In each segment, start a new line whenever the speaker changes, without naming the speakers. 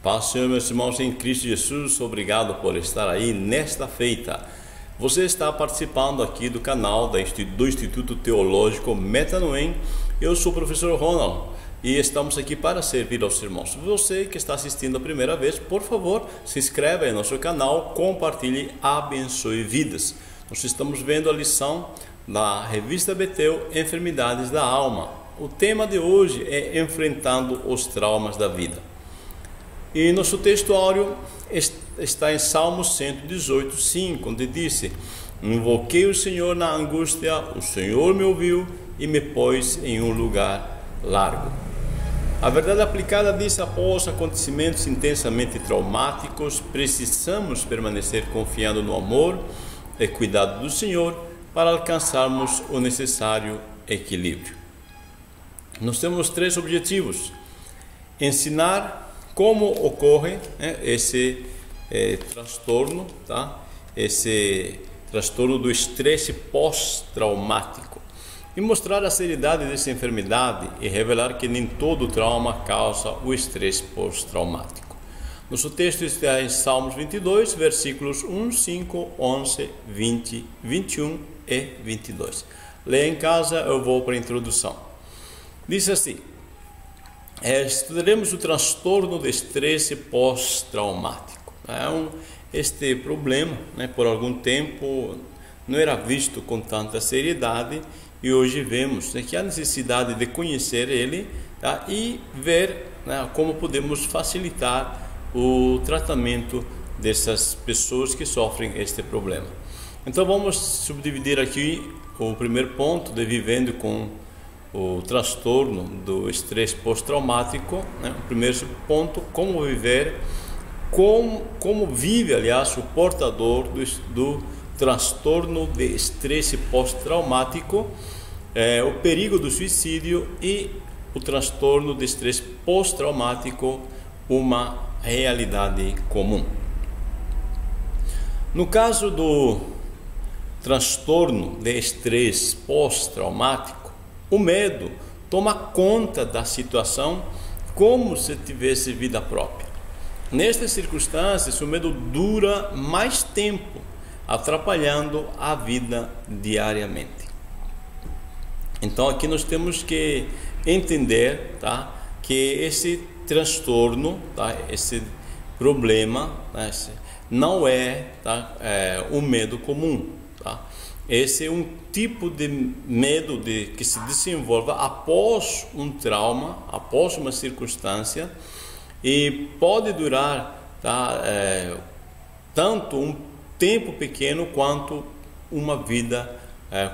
Paz, Senhor, meus irmãos em Cristo Jesus, obrigado por estar aí nesta feita. Você está participando aqui do canal do Instituto Teológico Metanoem. Eu sou o professor Ronald e estamos aqui para servir aos irmãos. Você que está assistindo a primeira vez, por favor, se inscreva em nosso canal, compartilhe, abençoe vidas. Nós estamos vendo a lição da revista Betel, Enfermidades da Alma. O tema de hoje é enfrentando os traumas da vida. E nosso textuário está em Salmos 118, 5, onde disse: invoquei o Senhor na angústia, o Senhor me ouviu e me pôs em um lugar largo. A verdade aplicada diz: após acontecimentos intensamente traumáticos, precisamos permanecer confiando no amor e cuidado do Senhor para alcançarmos o necessário equilíbrio. Nós temos três objetivos: ensinar como ocorre esse transtorno, tá? Esse transtorno do estresse pós-traumático, e mostrar a seriedade dessa enfermidade e revelar que nem todo trauma causa o estresse pós-traumático. Nosso texto está em Salmos 22, versículos 1, 5, 11, 20, 21 e 22. Leia em casa, eu vou para a introdução. Diz assim: estudaremos o transtorno de estresse pós-traumático. Este problema, por algum tempo, não era visto com tanta seriedade, e hoje vemos que há necessidade de conhecer ele, tá? E ver como podemos facilitar o tratamento dessas pessoas que sofrem este problema. Então vamos subdividir aqui o primeiro ponto de vivendo com o transtorno do estresse pós-traumático. O primeiro ponto: como viver, como vive, aliás, o portador do transtorno de estresse pós-traumático, o perigo do suicídio e o transtorno de estresse pós-traumático, uma realidade comum. No caso do transtorno de estresse pós-traumático, o medo toma conta da situação como se tivesse vida própria. Nestas circunstâncias, o medo dura mais tempo, atrapalhando a vida diariamente. Então aqui nós temos que entender, tá, que esse transtorno, tá, esse problema, tá, não é, tá, um medo comum, tá? Esse é um tipo de medo que se desenvolve após um trauma, após uma circunstância, e pode durar, tá, tanto um tempo pequeno quanto uma vida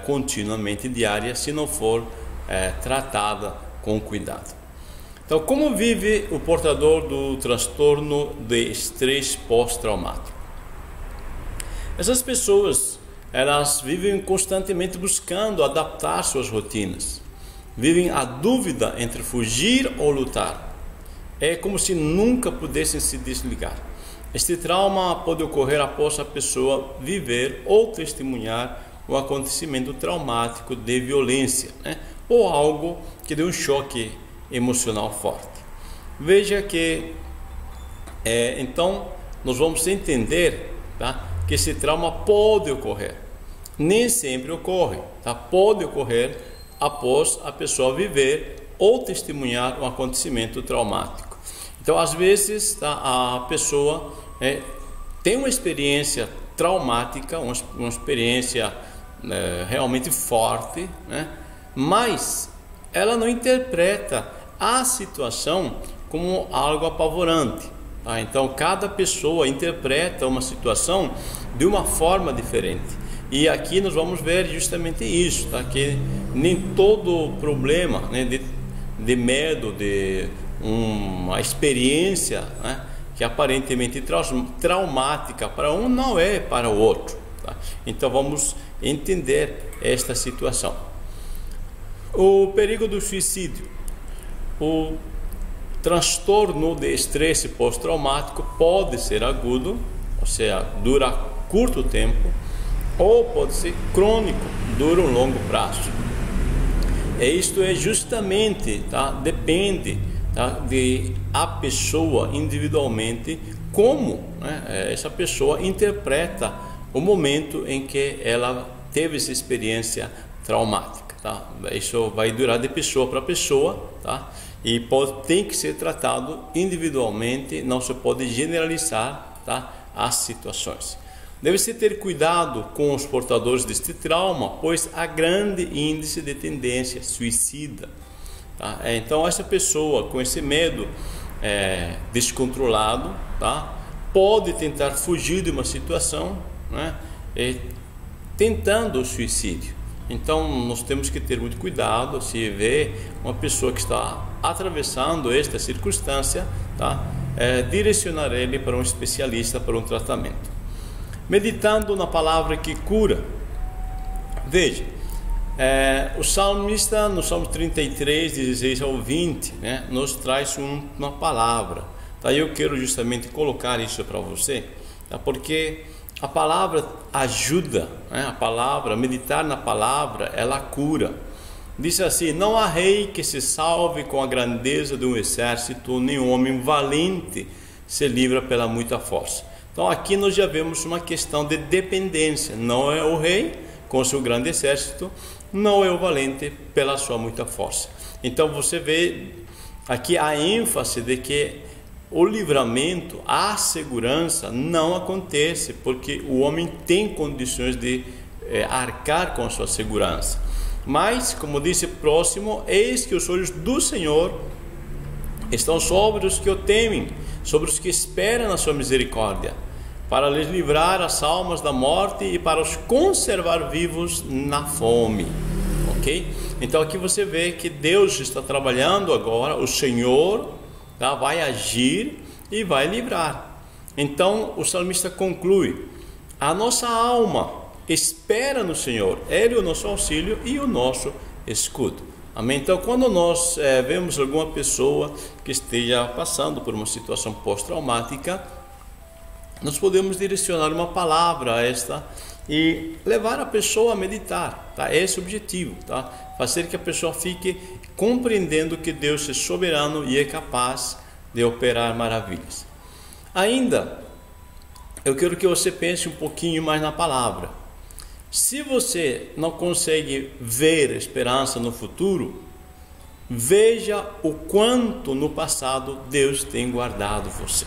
continuamente diária, se não for tratada com cuidado. Então, como vive o portador do transtorno de estresse pós-traumático? Essas pessoas, elas vivem constantemente buscando adaptar suas rotinas, vivem a dúvida entre fugir ou lutar. É como se nunca pudessem se desligar. Este trauma pode ocorrer após a pessoa viver ou testemunhar um acontecimento traumático de violência, ou algo que deu um choque emocional forte. Veja que então nós vamos entender, tá, que esse trauma pode ocorrer. Nem sempre ocorre, tá? Pode ocorrer após a pessoa viver ou testemunhar um acontecimento traumático. Então, às vezes, tá, a pessoa tem uma experiência traumática, uma experiência realmente forte, mas ela não interpreta a situação como algo apavorante. Tá? Então, cada pessoa interpreta uma situação de uma forma diferente. E aqui nós vamos ver justamente isso, tá? Que nem todo problema, de medo, de uma experiência, que aparentemente traumática para um, não é para o outro. Tá? Então vamos entender esta situação. O perigo do suicídio. O transtorno de estresse pós-traumático pode ser agudo, ou seja, dura curto tempo, ou pode ser crônico, dura um longo prazo. E isto é justamente, tá, depende tá? De a pessoa individualmente, como, né, essa pessoa interpreta o momento em que ela teve essa experiência traumática, tá? Isso vai durar de pessoa para pessoa, tá? E tem que ser tratado individualmente, não se pode generalizar, tá, as situações. Deve-se ter cuidado com os portadores deste trauma, pois há grande índice de tendência suicida, tá? Então essa pessoa com esse medo descontrolado, tá, pode tentar fugir de uma situação, né, tentando o suicídio. Então nós temos que ter muito cuidado se vê uma pessoa que está atravessando esta circunstância, tá, direcionar ele para um especialista para um tratamento. Meditando na palavra que cura. Veja, o salmista no Salmo 33, 16 ao 20, né, nos traz uma palavra. Tá? Eu quero justamente colocar isso para você, tá? Porque a palavra ajuda, né? A palavra, meditar na palavra, ela cura. Diz assim: não há rei que se salve com a grandeza de um exército, nem homem valente se livra pela muita força. Então aqui nós já vemos uma questão de dependência. Não é o rei com o seu grande exército, não é o valente pela sua muita força. Então você vê aqui a ênfase de que o livramento, a segurança não acontece porque o homem tem condições de arcar com a sua segurança. Mas, como disse próximo, eis que os olhos do Senhor estão sobre os que o temem, sobre os que esperam na sua misericórdia, para lhes livrar as almas da morte e para os conservar vivos na fome. Ok? Então aqui você vê que Deus está trabalhando agora, o Senhor, tá, vai agir e vai livrar. Então o salmista conclui: a nossa alma espera no Senhor, Ele é o nosso auxílio e o nosso escudo. Amém? Então quando nós vemos alguma pessoa que esteja passando por uma situação pós-traumática, nós podemos direcionar uma palavra a esta e levar a pessoa a meditar, tá? Esse é o objetivo, tá? Fazer que a pessoa fique compreendendo que Deus é soberano e é capaz de operar maravilhas. Ainda, eu quero que você pense um pouquinho mais na palavra. Se você não consegue ver esperança no futuro, veja o quanto no passado Deus tem guardado você.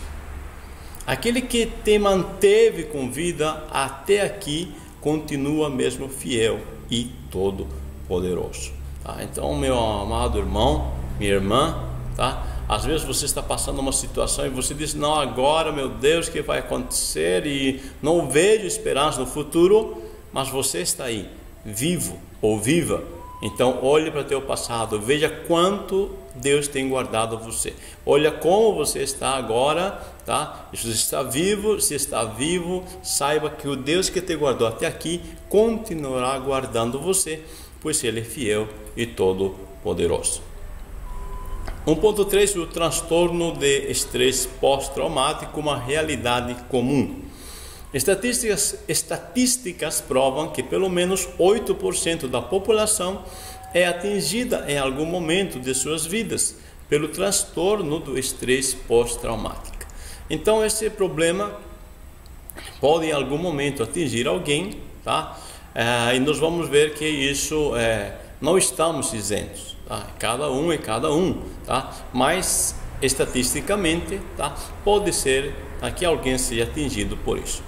Aquele que te manteve com vida até aqui continua mesmo fiel e todo poderoso, tá? Então, meu amado irmão, minha irmã, tá? Às vezes você está passando uma situação e você diz: não, agora, meu Deus, o que vai acontecer? E não vejo esperança no futuro. Mas você está aí, vivo ou viva. Então olhe para o teu passado, veja quanto Deus tem guardado você. Olha como você está agora, tá? Se você está vivo, se está vivo, saiba que o Deus que te guardou até aqui continuará guardando você, pois Ele é fiel e todo poderoso. 1.3, o transtorno de estresse pós-traumático, uma realidade comum. Estatísticas provam que pelo menos 8% da população é atingida em algum momento de suas vidas pelo transtorno do estresse pós-traumático. Então esse problema pode em algum momento atingir alguém, tá? E nós vamos ver que isso não estamos isentos, tá? Cada um é cada um, tá? Mas estatisticamente, tá? Pode ser que alguém seja atingido por isso.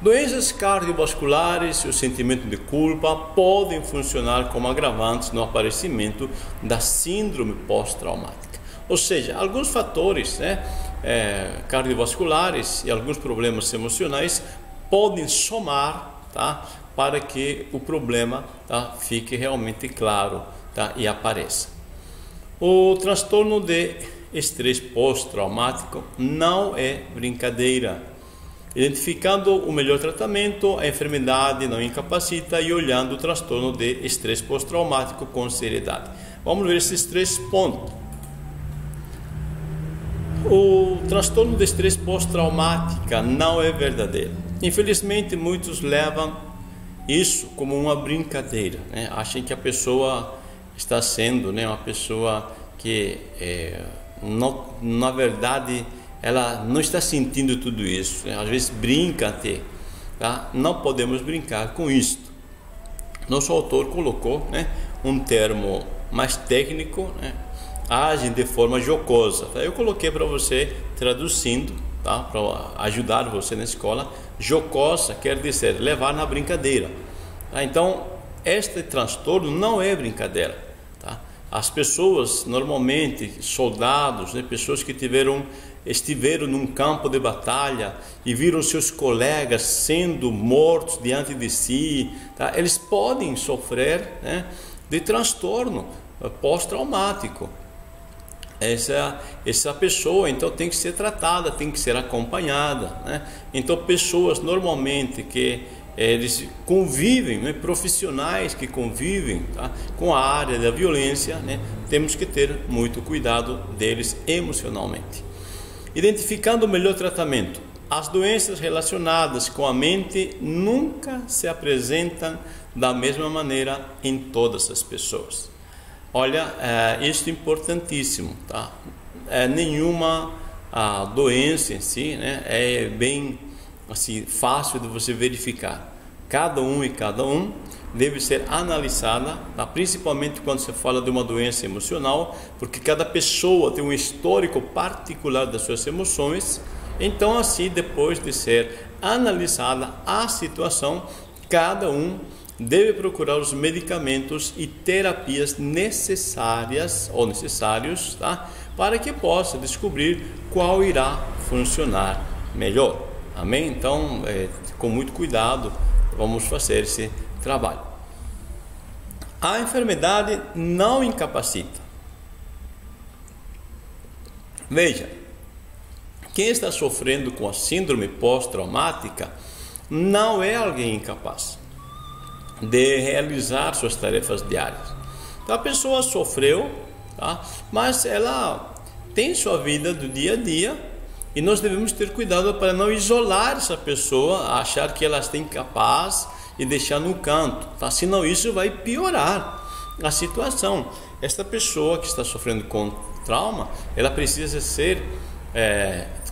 Doenças cardiovasculares e o sentimento de culpa podem funcionar como agravantes no aparecimento da síndrome pós-traumática. Ou seja, alguns fatores, né, cardiovasculares e alguns problemas emocionais podem somar, tá, para que o problema, tá, fique realmente claro, tá, e apareça. O transtorno de estresse pós-traumático não é brincadeira. Identificando o melhor tratamento, a enfermidade não incapacita e olhando o transtorno de estresse pós-traumático com seriedade. Vamos ver esses 3 pontos. O transtorno de estresse pós-traumática não é verdadeiro. Infelizmente, muitos levam isso como uma brincadeira, né? Acham que a pessoa está sendo, né, uma pessoa que não, na verdade, ela não está sentindo tudo isso, às vezes brinca até, tá? Não podemos brincar com isso. Nosso autor colocou, né, um termo mais técnico, né, agem de forma jocosa. Eu coloquei para você traduzindo, tá, para ajudar você na escola. Jocosa quer dizer levar na brincadeira, tá? Então este transtorno não é brincadeira, tá? As pessoas, normalmente soldados, né, pessoas que estiveram num campo de batalha e viram seus colegas sendo mortos diante de si, tá? Eles podem sofrer, né, de transtorno pós-traumático. Essa pessoa então tem que ser tratada, tem que ser acompanhada, né? Então pessoas normalmente que eles convivem, né, profissionais que convivem, tá, com a área da violência, né, temos que ter muito cuidado deles emocionalmente. Identificando o melhor tratamento. As doenças relacionadas com a mente nunca se apresentam da mesma maneira em todas as pessoas. Olha, isso é importantíssimo, tá? Nenhuma doença em si, né, é bem assim, fácil de você verificar. Cada um deve ser analisada, tá? Principalmente quando se fala de uma doença emocional, porque cada pessoa tem um histórico particular das suas emoções. Então, assim, depois de ser analisada a situação, cada um deve procurar os medicamentos e terapias necessários, tá, para que possa descobrir qual irá funcionar melhor. Amém? Então, com muito cuidado, vamos fazer esse trabalho. A enfermidade não incapacita. Veja, quem está sofrendo com a síndrome pós-traumática não é alguém incapaz de realizar suas tarefas diárias. Então, a pessoa sofreu, tá? Mas ela tem sua vida do dia a dia e nós devemos ter cuidado para não isolar essa pessoa, achar que ela está incapaz e deixar no canto, tá? Senão isso vai piorar a situação. Esta pessoa que está sofrendo com trauma, ela precisa ser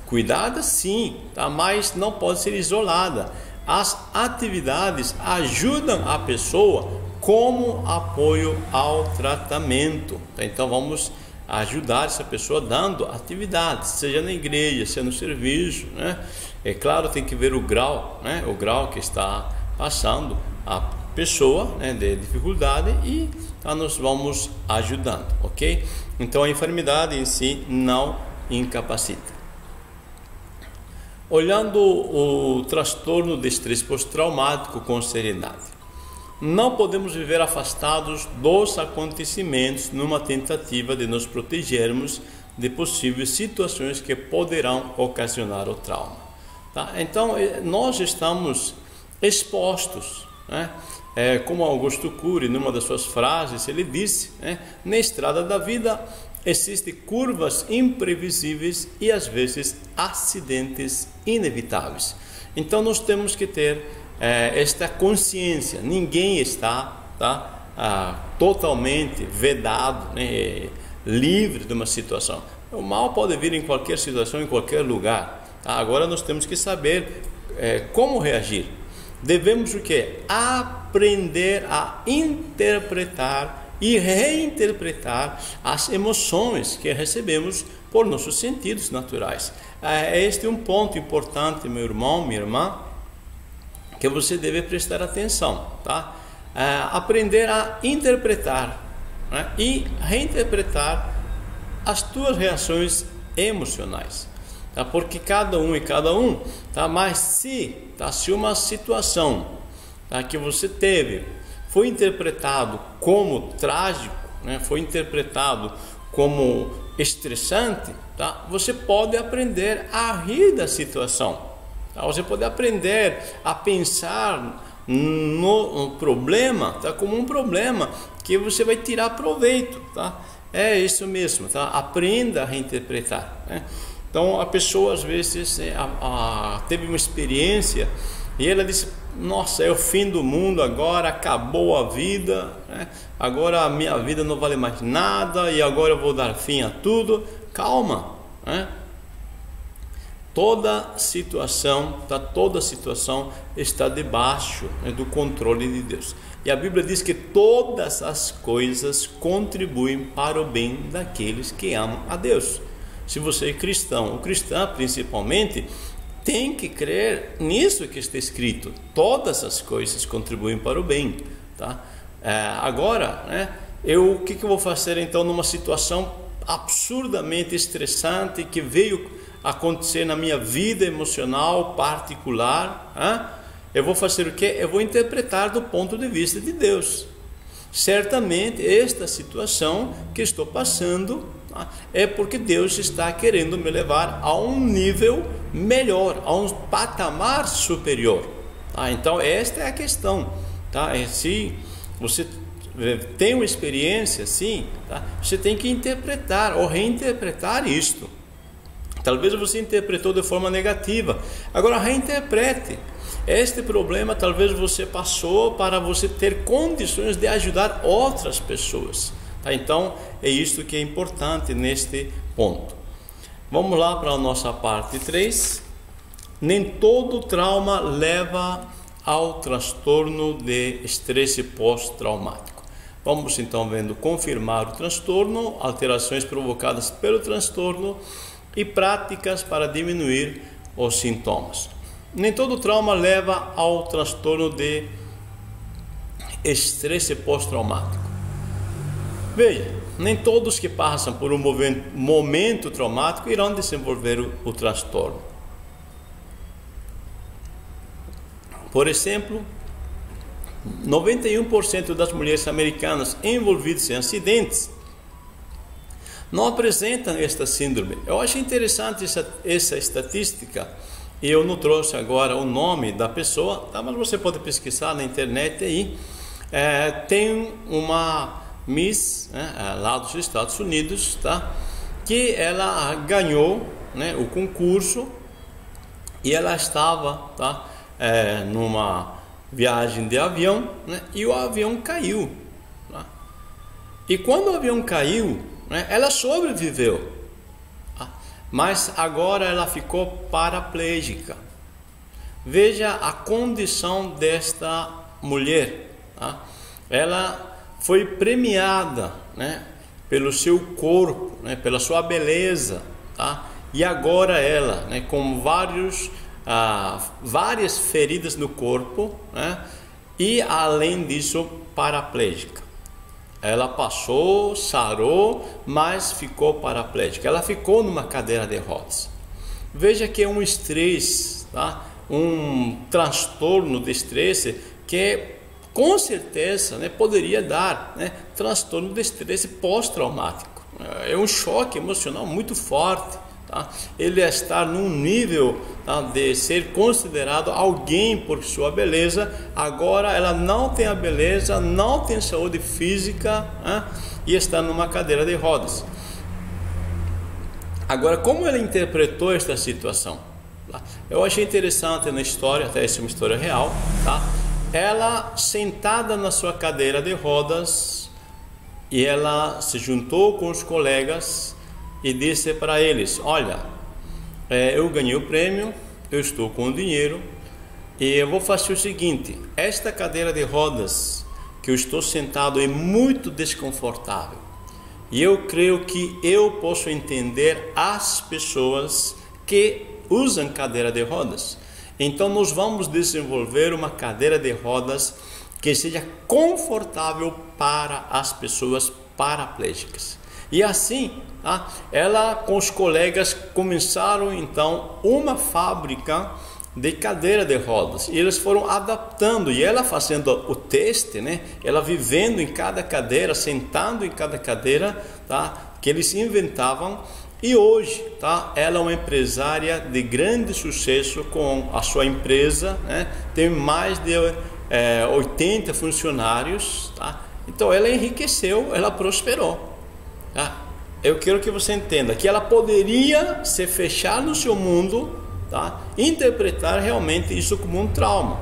cuidada, sim, tá? Mas não pode ser isolada. As atividades ajudam a pessoa como apoio ao tratamento, tá? Então vamos ajudar essa pessoa dando atividades, seja na igreja, seja no serviço, né? É claro, tem que ver o grau, né? O grau que está passando a pessoa, né, de dificuldade, e nós vamos ajudando, ok? Então a enfermidade em si não incapacita. Olhando o transtorno de estresse pós-traumático com seriedade. Não podemos viver afastados dos acontecimentos numa tentativa de nos protegermos de possíveis situações que poderão ocasionar o trauma, tá? Então, nós estamos expostos, né? Como Augusto Cury, numa das suas frases, ele disse, né, na estrada da vida existem curvas imprevisíveis e às vezes acidentes inevitáveis. Então nós temos que ter esta consciência. Ninguém está, tá, totalmente vedado, né, livre de uma situação. O mal pode vir em qualquer situação, em qualquer lugar, tá? Agora nós temos que saber como reagir. Devemos o quê? Aprender a interpretar e reinterpretar as emoções que recebemos por nossos sentidos naturais. Este é um ponto importante, meu irmão, minha irmã, que você deve prestar atenção, tá? Aprender a interpretar, né, e reinterpretar as tuas reações emocionais, tá? Porque cada um, tá? Mas se uma situação, tá, que você teve foi interpretado como trágico, né, foi interpretado como estressante, tá? Você pode aprender a rir da situação, tá? Você pode aprender a pensar no problema, tá, como um problema que você vai tirar proveito, tá? É isso mesmo, tá? Aprenda a reinterpretar, né? Então a pessoa às vezes teve uma experiência e ela disse: nossa, é o fim do mundo agora, acabou a vida, né? Agora a minha vida não vale mais nada e agora eu vou dar fim a tudo. Calma, né? Toda situação está debaixo, né, do controle de Deus. E a Bíblia diz que todas as coisas contribuem para o bem daqueles que amam a Deus. Se você é cristão, ou cristã principalmente, tem que crer nisso que está escrito. Todas as coisas contribuem para o bem, tá? Agora, né, o que eu vou fazer então numa situação absurdamente estressante que veio acontecer na minha vida emocional particular? Eu vou fazer o quê? Eu vou interpretar do ponto de vista de Deus. Certamente esta situação que estou passando, tá, é porque Deus está querendo me levar a um nível melhor, a um patamar superior, tá? Então esta é a questão, tá? Se você tem uma experiência assim, tá, você tem que interpretar ou reinterpretar isto. Talvez você interpretou de forma negativa, agora reinterprete. Este problema talvez você passou para você ter condições de ajudar outras pessoas, tá? Então é isso que é importante neste ponto. Vamos lá para a nossa parte 3. Nem todo trauma leva ao transtorno de estresse pós-traumático. Vamos então vendo confirmar o transtorno, alterações provocadas pelo transtorno e práticas para diminuir os sintomas. Nem todo trauma leva ao transtorno de estresse pós-traumático. Veja, nem todos que passam por um momento traumático irão desenvolver o transtorno. Por exemplo, 91% das mulheres americanas envolvidas em acidentes não apresentam esta síndrome. Eu acho interessante essa estatística. Eu não trouxe agora o nome da pessoa, tá? Mas você pode pesquisar na internet aí. Tem uma Miss, né, lá dos Estados Unidos, tá? Que ela ganhou, né, o concurso e ela estava, tá, numa viagem de avião, né, e o avião caiu, tá? E quando o avião caiu, né, ela sobreviveu, tá? Mas agora ela ficou paraplégica. Veja a condição desta mulher, tá? Ela foi premiada, né, pelo seu corpo, né, pela sua beleza, tá? E agora ela, né, com várias feridas no corpo, né, e além disso paraplégica. Ela passou, sarou, mas ficou paraplégica. Ela ficou numa cadeira de rodas. Veja que é um estresse, tá? Um transtorno de estresse que com certeza, né, poderia dar, né, transtorno de estresse pós-traumático. É um choque emocional muito forte, tá? Ele estar num nível, tá, de ser considerado alguém por sua beleza, agora ela não tem a beleza, não tem saúde física, né, e está numa cadeira de rodas. Agora, como ela interpretou esta situação? Eu achei interessante na história, até essa é uma história real, tá? Ela sentada na sua cadeira de rodas, e ela se juntou com os colegas e disse para eles: olha, eu ganhei o prêmio, eu estou com o dinheiro e eu vou fazer o seguinte: esta cadeira de rodas que eu estou sentado é muito desconfortável e eu creio que eu posso entender as pessoas que usam cadeira de rodas. Então nós vamos desenvolver uma cadeira de rodas que seja confortável para as pessoas paraplégicas. E assim, tá, ela com os colegas começaram então uma fábrica de cadeira de rodas. E eles foram adaptando, e ela fazendo o teste, né? Ela vivendo em cada cadeira, sentando em cada cadeira, tá? Que eles inventavam. E hoje, tá, ela é uma empresária de grande sucesso com a sua empresa, né? Tem mais de 80 funcionários, tá? Então ela enriqueceu, ela prosperou, tá? Eu quero que você entenda que ela poderia se fechar no seu mundo, tá? Interpretar realmente isso como um trauma.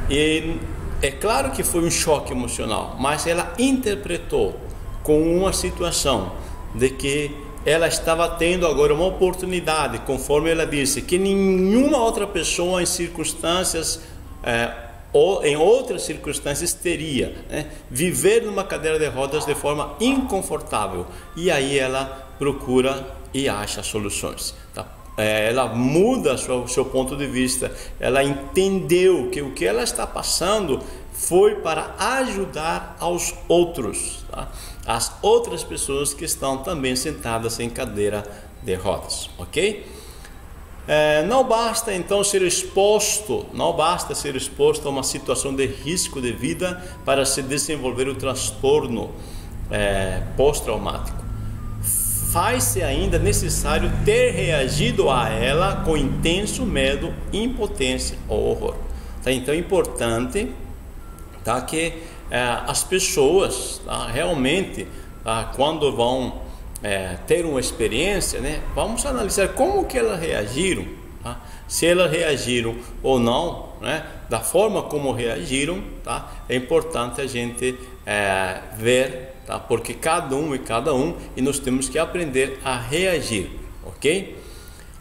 E é claro que foi um choque emocional, mas ela interpretou com uma situação de que ela estava tendo agora uma oportunidade, conforme ela disse, que nenhuma outra pessoa em circunstâncias ou em outras circunstâncias teria, né? Viver numa cadeira de rodas de forma inconfortável. E aí ela procura e acha soluções, tá? Ela muda o seu ponto de vista, ela entendeu que o que ela está passando foi para ajudar aos outros, tá? As outras pessoas que estão também sentadas em cadeira de rodas, ok? Não basta então ser exposto a uma situação de risco de vida para se desenvolver o transtorno pós-traumático. Faz-se ainda necessário ter reagido a ela com intenso medo, impotência ou horror. Tá? Então é importante, tá, que as pessoas, tá, realmente, tá, quando vão ter uma experiência, né, vamos analisar como que elas reagiram, tá? Se elas reagiram ou não, né, da forma como reagiram, tá? É importante a gente ver, tá? Porque cada um e nós temos que aprender a reagir, ok?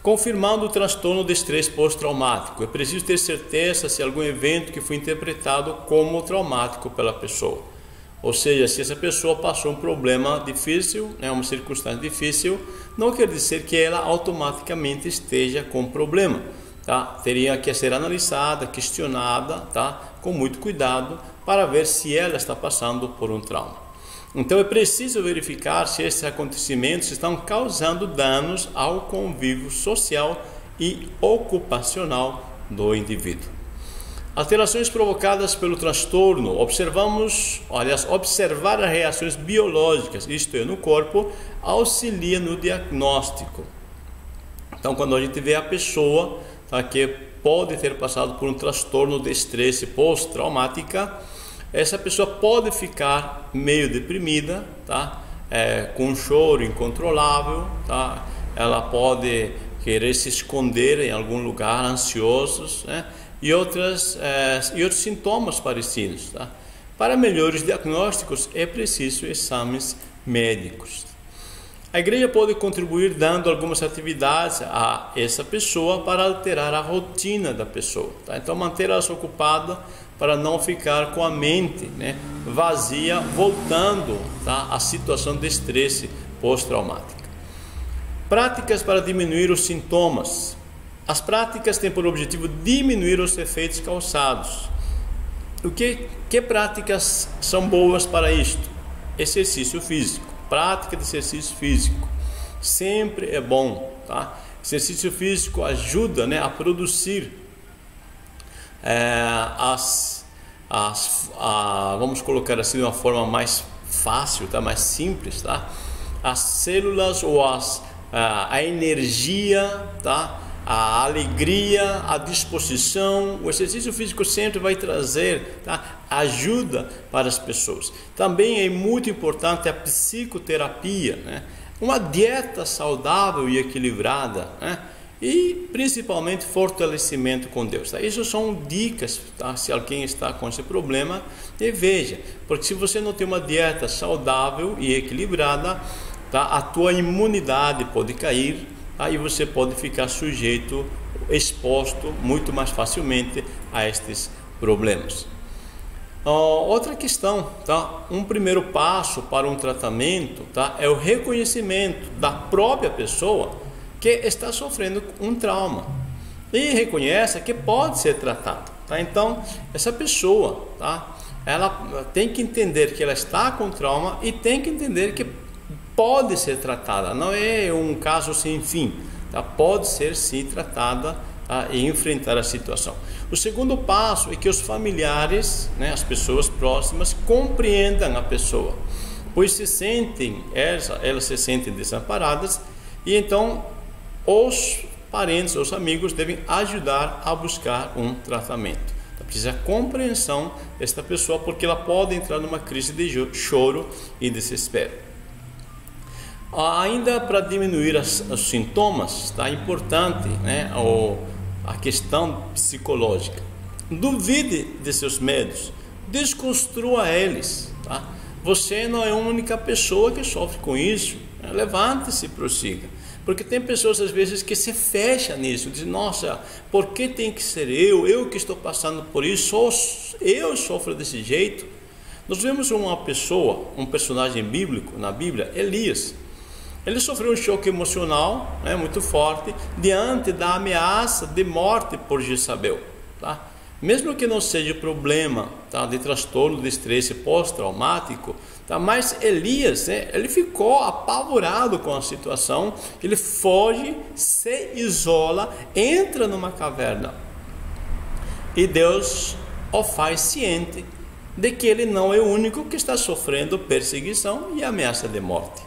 Confirmando o transtorno de estresse pós-traumático, é preciso ter certeza se algum evento que foi interpretado como traumático pela pessoa. Ou seja, se essa pessoa passou um problema difícil, né, uma circunstância difícil, não quer dizer que ela automaticamente esteja com problema, tá? Teria que ser analisada, questionada, tá? Com muito cuidado, para ver se ela está passando por um trauma. Então é preciso verificar se esses acontecimentos estão causando danos ao convívio social e ocupacional do indivíduo. Alterações provocadas pelo transtorno. Observar as reações biológicas, isto é, no corpo, auxilia no diagnóstico. Então, quando a gente vê a pessoa, tá, que pode ter passado por um transtorno de estresse pós-traumática, essa pessoa pode ficar meio deprimida, tá? Com um choro incontrolável, tá? Ela pode querer se esconder em algum lugar, ansiosos, né? E outros sintomas parecidos, tá? Para melhores diagnósticos é preciso exames médicos. A igreja pode contribuir dando algumas atividades a essa pessoa para alterar a rotina da pessoa, tá? Então manter-ela ocupada para não ficar com a mente, né, vazia, voltando, tá, à situação de estresse pós-traumática. Práticas para diminuir os sintomas. As práticas têm por objetivo diminuir os efeitos causados. Que práticas são boas para isto? Exercício físico. Prática de exercício físico sempre é bom, tá? Exercício físico ajuda, né, a produzir vamos colocar assim de uma forma mais fácil, tá? Mais simples, tá? As células ou a energia, tá? A alegria, a disposição. O exercício físico sempre vai trazer, tá, ajuda para as pessoas. Também é muito importante a psicoterapia, né? Uma dieta saudável e equilibrada, né? E principalmente fortalecimento com Deus, tá? Isso são dicas, tá? Se alguém está com esse problema, veja, porque se você não tem uma dieta saudável e equilibrada, tá, a tua imunidade pode cair. Aí você pode ficar exposto muito mais facilmente a estes problemas. Outra questão, tá? Um primeiro passo para um tratamento, tá, é o reconhecimento da própria pessoa que está sofrendo um trauma e reconhece que pode ser tratado, tá? Então essa pessoa, tá, ela tem que entender que ela está com trauma e tem que entender que pode ser tratada, não é um caso sem fim, tá? Pode ser sim tratada, tá? E enfrentar a situação. O segundo passo é que os familiares, né, as pessoas próximas, compreendam a pessoa, pois elas se sentem desamparadas, e então os parentes, os amigos devem ajudar a buscar um tratamento. Precisa compreensão desta pessoa, porque ela pode entrar numa crise de choro e desespero. Ainda para diminuir os sintomas, tá? É importante, né, a questão psicológica. Duvide de seus medos, desconstrua eles, tá? Você não é a única pessoa que sofre com isso. Levante-se e prossiga. Porque tem pessoas às vezes que se fecham nisso, dizem, nossa, por que tem que ser eu que estou passando por isso, só eu sofro desse jeito. Nós vemos uma pessoa, um personagem bíblico na Bíblia, Elias. Ele sofreu um choque emocional, muito forte, diante da ameaça de morte por Jezabel, tá? Mesmo que não seja problema, tá, de transtorno de estresse pós-traumático, tá, mas Elias, ele ficou apavorado com a situação, ele foge, se isola, entra numa caverna, e Deus o faz ciente de que ele não é o único que está sofrendo perseguição e ameaça de morte.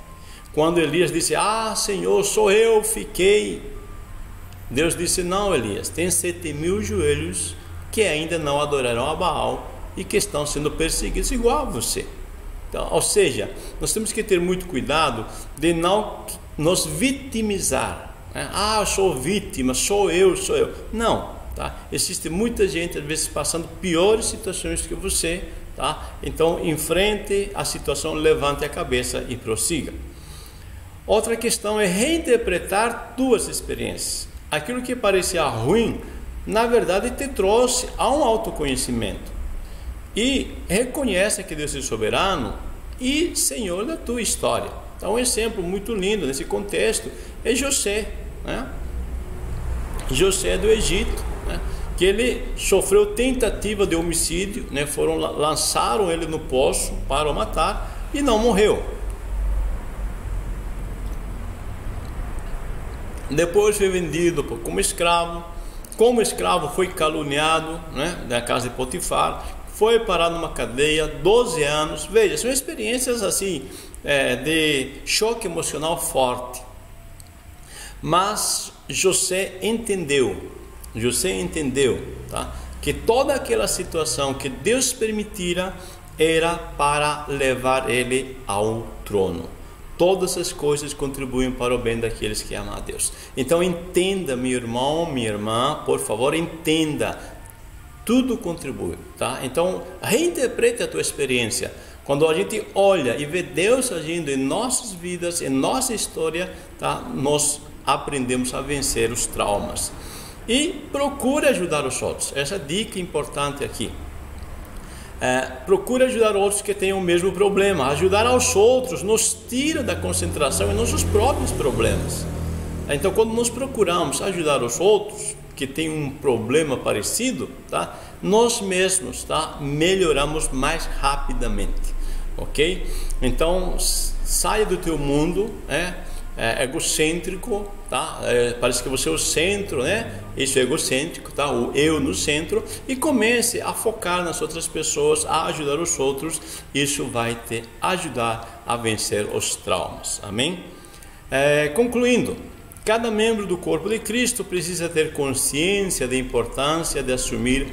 Quando Elias disse, Senhor, sou eu, fiquei, Deus disse, não, Elias, tem 7.000 joelhos que ainda não adoraram a Baal e que estão sendo perseguidos igual a você. Então, ou seja, nós temos que ter muito cuidado de não nos vitimizar, eu sou vítima, sou eu. Não, tá? Existe muita gente às vezes passando piores situações que você, tá? Então enfrente a situação, levante a cabeça e prossiga. Outra questão é reinterpretar tuas experiências. Aquilo que parecia ruim, na verdade te trouxe a um autoconhecimento, e reconhece que Deus é soberano e Senhor da tua história. Então um exemplo muito lindo nesse contexto é José, José do Egito, que ele sofreu tentativa de homicídio, lançaram ele no poço para o matar e não morreu. Depois foi vendido como escravo. Como escravo foi caluniado, na casa de Potifar, foi parar numa cadeia, 12 anos. Veja, são experiências assim, de choque emocional forte. Mas José entendeu, tá, que toda aquela situação que Deus permitira era para levar ele ao trono. Todas as coisas contribuem para o bem daqueles que amam a Deus. Então entenda, meu irmão, minha irmã, por favor, entenda. Tudo contribui, tá? Então reinterprete a tua experiência. Quando a gente olha e vê Deus agindo em nossas vidas, em nossa história, tá? Nós aprendemos a vencer os traumas. E procure ajudar os outros. Essa dica importante aqui. Procure ajudar outros que tenham o mesmo problema. Ajudar aos outros nos tira da concentração em nossos próprios problemas. Então, quando nós procuramos ajudar os outros que têm um problema parecido, tá, nós mesmos, tá, melhoramos mais rapidamente, ok? Então, saia do teu mundo egocêntrico, tá? Parece que você é o centro, Isso é egocêntrico, tá? O eu no centro, e comece a focar nas outras pessoas, a ajudar os outros. Isso vai te ajudar a vencer os traumas. Amém? Concluindo, cada membro do corpo de Cristo precisa ter consciência da importância de assumir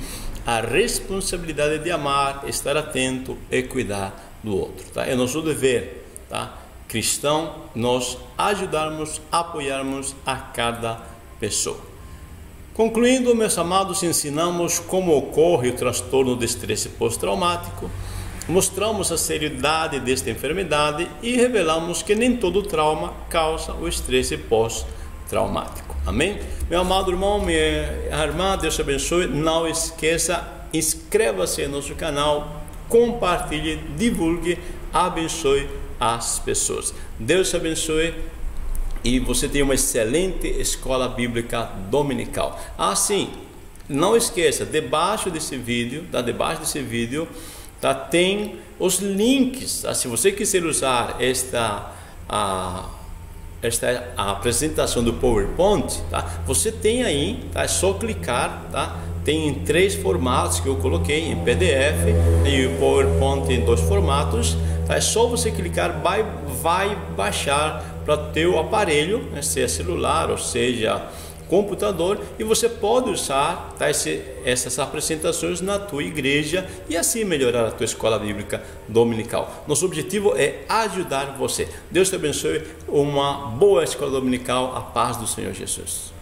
a responsabilidade de amar, estar atento e cuidar do outro, tá? É nosso dever, tá, cristão, nós ajudarmos, apoiarmos a cada pessoa. Concluindo, meus amados, ensinamos como ocorre o transtorno de estresse pós-traumático, mostramos a seriedade desta enfermidade e revelamos que nem todo trauma causa o estresse pós-traumático. Amém? Meu amado irmão, minha irmã, Deus te abençoe. Não esqueça, inscreva-se no nosso canal, compartilhe, divulgue, abençoe as pessoas. Deus te abençoe e você tem uma excelente escola bíblica dominical. Sim, não esqueça, debaixo desse vídeo, tem os links, tá? Se você quiser usar esta apresentação do PowerPoint, tá? Você tem aí, tá? É só clicar, tá? Tem em 3 formatos que eu coloquei, em PDF e o PowerPoint em 2 formatos. É só você clicar, vai baixar para o teu aparelho, seja celular ou seja computador, e você pode usar, tá, essas apresentações na tua igreja e assim melhorar a tua escola bíblica dominical. Nosso objetivo é ajudar você. Deus te abençoe, uma boa escola dominical, a paz do Senhor Jesus.